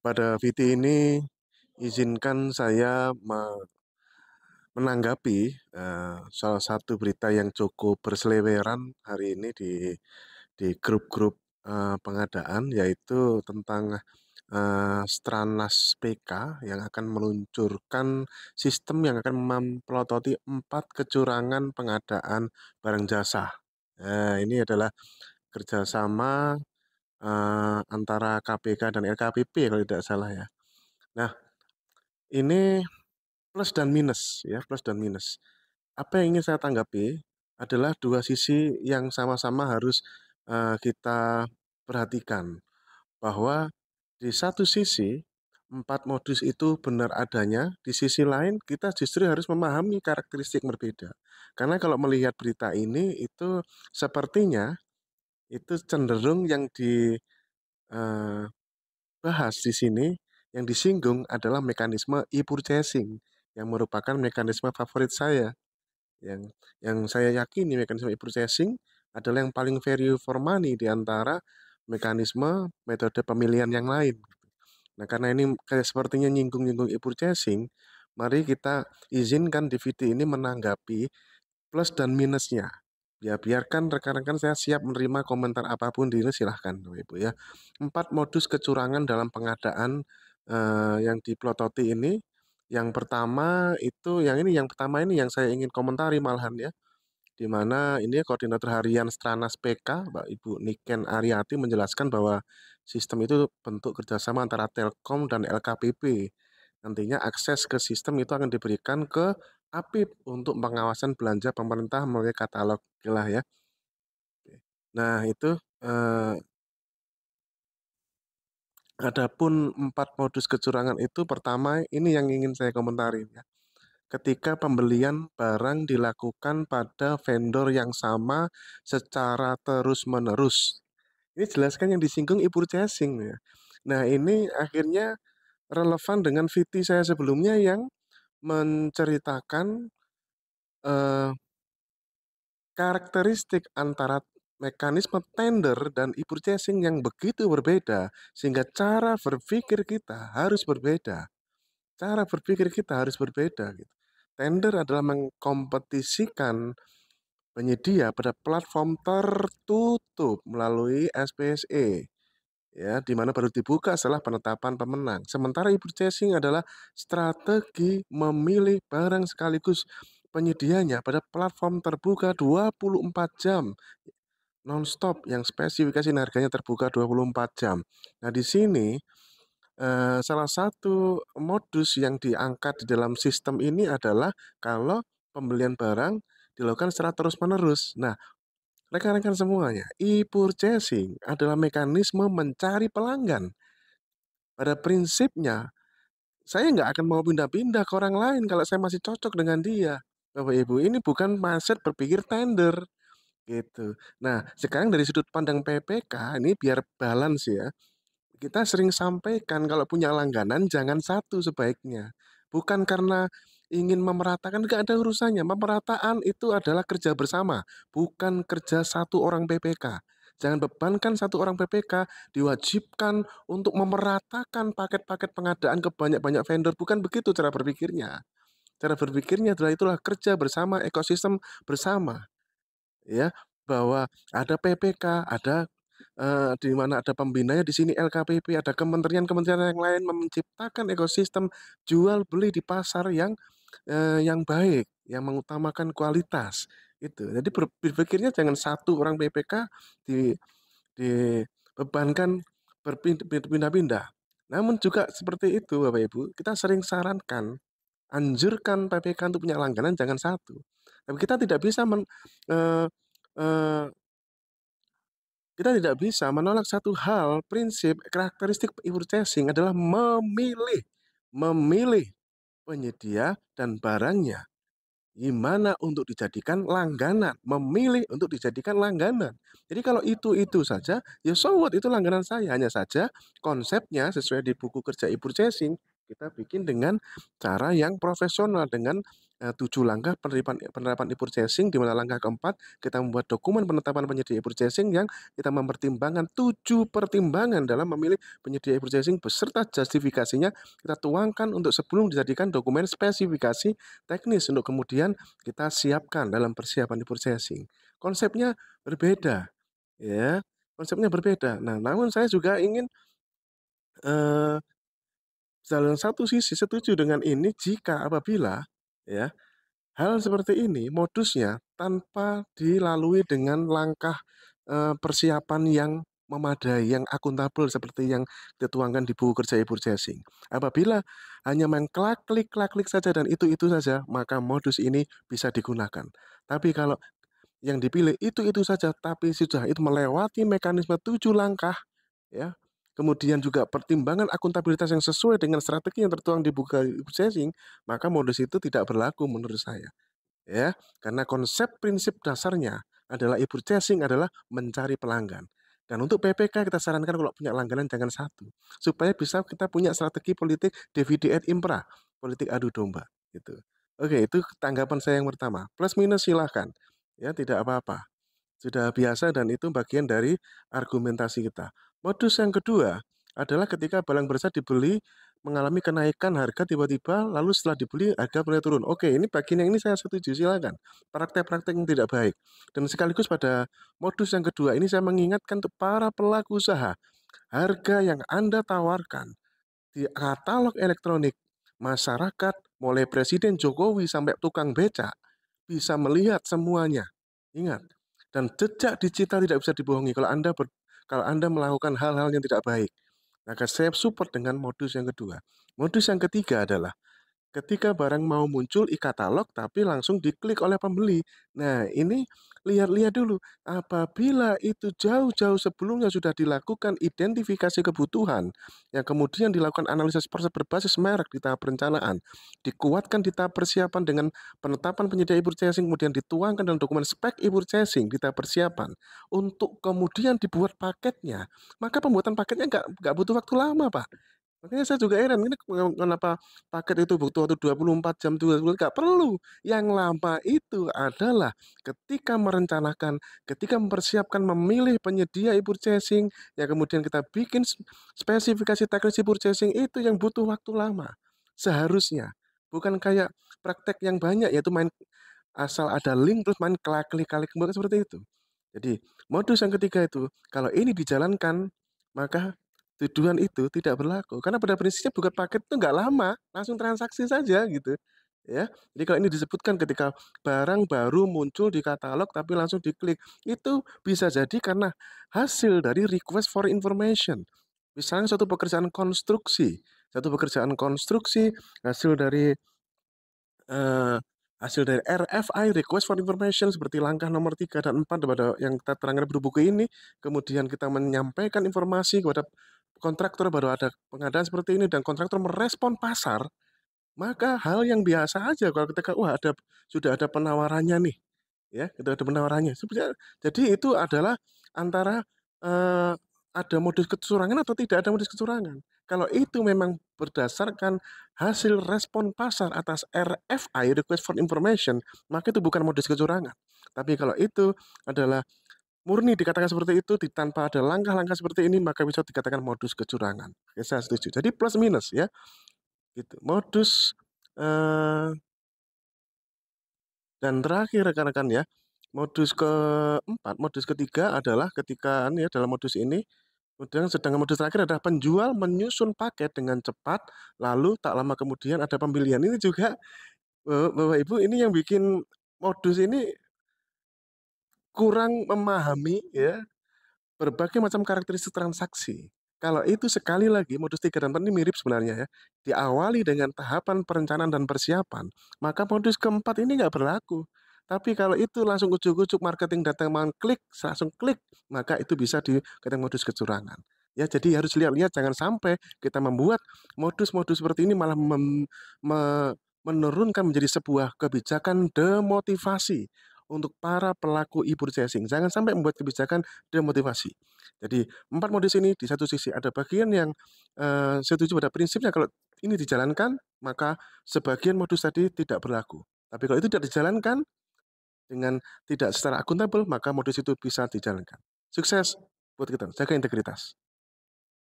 Pada VT ini izinkan saya menanggapi salah satu berita yang cukup berseliweran hari ini di grup-grup pengadaan, yaitu tentang Stranas PK yang akan meluncurkan sistem yang akan mempelototi 4 kecurangan pengadaan barang jasa. Nah, ini adalah kerjasama antara KPK dan LKPP kalau tidak salah ya. Nah, ini plus dan minus ya, plus dan minus. Apa yang ingin saya tanggapi adalah dua sisi yang sama-sama harus kita perhatikan, bahwa di satu sisi 4 modus itu benar adanya, di sisi lain kita justru harus memahami karakteristik berbeda. Karena kalau melihat berita ini itu sepertinya itu cenderung yang dibahas di sini, yang disinggung adalah mekanisme e-purchasing yang merupakan mekanisme favorit saya, yang saya yakini mekanisme e-processing adalah yang paling value for money di antara mekanisme metode pemilihan yang lain. Nah, karena ini kayak sepertinya nyinggung-nyinggung e-purchasing, mari kita izinkan DVD ini menanggapi plus dan minusnya. Ya, biarkan rekan-rekan, saya siap menerima komentar apapun di ini, silahkan, Bapak Ibu ya. 4 modus kecurangan dalam pengadaan yang dipelototi ini. Yang pertama itu, yang pertama ini yang saya ingin komentari malahan ya, di mana ini Koordinator Harian Stranas PK, Mbak Ibu Niken Ariati, menjelaskan bahwa sistem itu bentuk kerjasama antara Telkom dan LKPP. Nantinya akses ke sistem itu akan diberikan ke APIP untuk pengawasan belanja pemerintah melalui katalog lah ya. Nah itu eh, adapun 4 modus kecurangan itu, pertama ini yang ingin saya komentari ya. Ketika pembelian barang dilakukan pada vendor yang sama secara terus-menerus. Ini jelaskan yang disinggung e-purchasing ya. Nah, ini akhirnya relevan dengan VT saya sebelumnya yang menceritakan eh, karakteristik antara mekanisme tender dan e-purchasing yang begitu berbeda, sehingga cara berpikir kita harus berbeda. Cara berpikir kita harus berbeda gitu. Tender adalah mengkompetisikan penyedia pada platform tertutup melalui SPSE, ya, di mana baru dibuka setelah penetapan pemenang. Sementara e-purchasing adalah strategi memilih barang sekaligus penyedianya pada platform terbuka 24 jam nonstop, yang spesifikasi harganya terbuka 24 jam. Nah, di sini salah satu modus yang diangkat di dalam sistem ini adalah kalau pembelian barang dilakukan secara terus-menerus. Nah, rekan-rekan semuanya, e-purchasing adalah mekanisme mencari pelanggan. Pada prinsipnya, saya nggak akan mau pindah-pindah ke orang lain kalau saya masih cocok dengan dia. Bapak Ibu, ini bukan mindset berpikir tender gitu. Nah, sekarang dari sudut pandang PPK, ini biar balance ya. Kita sering sampaikan kalau punya langganan jangan satu sebaiknya. Bukan karena ingin memeratakan, nggak ada urusannya. Pemerataan itu adalah kerja bersama, bukan kerja satu orang PPK. Jangan bebankan satu orang PPK, diwajibkan untuk memeratakan paket-paket pengadaan ke banyak-banyak vendor. Bukan begitu cara berpikirnya. Cara berpikirnya adalah itulah kerja bersama, ekosistem bersama, ya, bahwa ada PPK, ada di mana ada pembinanya di sini LKPP, ada kementerian-kementerian yang lain menciptakan ekosistem jual beli di pasar yang baik, yang mengutamakan kualitas itu. Jadi berpikirnya jangan satu orang PPK di dibebankan berpindah-pindah. Namun juga seperti itu Bapak Ibu, kita sering sarankan, anjurkan PPK untuk punya langganan jangan satu. Tapi eh, eh, kita tidak bisa menolak satu hal, prinsip, karakteristik e-purchasing adalah memilih penyedia dan barangnya. Gimana untuk dijadikan langganan, memilih untuk dijadikan langganan. Jadi kalau itu saja, ya so what, itu langganan saya. Hanya saja konsepnya sesuai di buku kerja e-purchasing, kita bikin dengan cara yang profesional, dengan 7 langkah penerapan e-purchasing, di mana langkah keempat kita membuat dokumen penetapan penyedia e-purchasing yang kita mempertimbangkan 7 pertimbangan dalam memilih penyedia e-purchasing beserta justifikasinya kita tuangkan untuk sebelum dijadikan dokumen spesifikasi teknis untuk kemudian kita siapkan dalam persiapan e-purchasing. Konsepnya berbeda, ya, konsepnya berbeda. Nah, namun saya juga ingin, eee, dalam satu sisi setuju dengan ini jika apabila, ya, hal seperti ini modusnya tanpa dilalui dengan langkah, persiapan yang memadai, yang akuntabel seperti yang dituangkan di buku kerja e-purchasing. Apabila hanya main klik saja dan itu saja, maka modus ini bisa digunakan. Tapi kalau yang dipilih itu saja, tapi sudah itu melewati mekanisme 7 langkah, ya, kemudian juga pertimbangan akuntabilitas yang sesuai dengan strategi yang tertuang di buku e-purchasing, maka modus itu tidak berlaku menurut saya. Ya, karena konsep prinsip dasarnya adalah e-purchasing adalah mencari pelanggan. Dan untuk PPK kita sarankan kalau punya langganan jangan satu, supaya bisa kita punya strategi politik divide et impera, politik adu domba, gitu. Oke, itu tanggapan saya yang pertama. Plus minus silahkan, ya tidak apa-apa. Sudah biasa dan itu bagian dari argumentasi kita. Modus yang kedua adalah ketika barang berjasa dibeli mengalami kenaikan harga tiba-tiba, lalu setelah dibeli harga mulai turun. Oke, ini bagian yang ini saya setuju, silakan. Praktek-praktek yang tidak baik. Dan sekaligus pada modus yang kedua ini saya mengingatkan untuk para pelaku usaha, harga yang Anda tawarkan di katalog elektronik, masyarakat mulai Presiden Jokowi sampai tukang becak bisa melihat semuanya. Ingat, dan jejak digital tidak bisa dibohongi kalau Anda melakukan hal-hal yang tidak baik. Maka saya support dengan modus yang kedua. Modus yang ketiga adalah ketika barang mau muncul e-katalog tapi langsung diklik oleh pembeli. Nah, ini lihat-lihat dulu. Apabila itu jauh-jauh sebelumnya sudah dilakukan identifikasi kebutuhan, yang kemudian dilakukan analisis berbasis merek di tahap perencanaan, dikuatkan di tahap persiapan dengan penetapan penyedia e-purchasing, kemudian dituangkan dalam dokumen spek e-purchasing di tahap persiapan, untuk kemudian dibuat paketnya, maka pembuatan paketnya nggak butuh waktu lama, Pak. Makanya saya juga heran, ini kenapa paket itu butuh waktu 24 jam, 20 nggak perlu. Yang lama itu adalah ketika merencanakan, ketika mempersiapkan, memilih penyedia e-purchasing, ya kemudian kita bikin spesifikasi teknis e-purchasing itu yang butuh waktu lama. Seharusnya. Bukan kayak praktek yang banyak, yaitu main asal ada link terus main klik-klik, bukan seperti itu. Jadi, modus yang ketiga itu, kalau ini dijalankan, maka tuduhan itu tidak berlaku. Karena pada prinsipnya buka paket itu nggak lama, langsung transaksi saja gitu. Ya, jadi kalau ini disebutkan ketika barang baru muncul di katalog tapi langsung diklik, itu bisa jadi karena hasil dari request for information. Misalnya suatu pekerjaan konstruksi hasil dari Eee, hasil dari RFI, request for information, seperti langkah nomor 3 dan 4 pada yang kita terangkan di buku ini, kemudian kita menyampaikan informasi kepada kontraktor bahwa ada pengadaan seperti ini dan kontraktor merespon pasar, maka hal yang biasa aja kalau ketika, wah sudah ada penawarannya nih, ya, sudah ada penawarannya. Sebenarnya jadi itu adalah antara, eee, ada modus kecurangan atau tidak ada modus kecurangan. Kalau itu memang berdasarkan hasil respon pasar atas RFI, request for information, maka itu bukan modus kecurangan. Tapi kalau itu adalah murni dikatakan seperti itu tanpa ada langkah-langkah seperti ini, maka bisa dikatakan modus kecurangan. Oke, saya setuju. Jadi plus minus ya. Gitu. Dan terakhir rekan-rekan ya, modus ketiga adalah ketika ya dalam modus ini, kemudian sedangkan modus terakhir adalah penjual menyusun paket dengan cepat, lalu tak lama kemudian ada pembelian. Ini juga, Bapak Ibu, ini yang bikin modus ini kurang memahami ya berbagai macam karakteristik transaksi. Kalau itu sekali lagi modus 3 dan 4 ini mirip sebenarnya ya, diawali dengan tahapan perencanaan dan persiapan, maka modus keempat ini nggak berlaku. Tapi kalau itu langsung ujuk-ujuk marketing datang klik, langsung klik, maka itu bisa dikatakan modus kecurangan. Ya, jadi harus lihat-lihat jangan sampai kita membuat modus-modus seperti ini malah menurunkan menjadi sebuah kebijakan demotivasi untuk para pelaku e-purchasing. Jangan sampai membuat kebijakan demotivasi. Jadi 4 modus ini di satu sisi ada bagian yang, setuju pada prinsipnya kalau ini dijalankan, maka sebagian modus tadi tidak berlaku. Tapi kalau itu tidak dijalankan dengan tidak secara akuntabel, maka modus itu bisa dijalankan. Sukses buat kita, jaga integritas.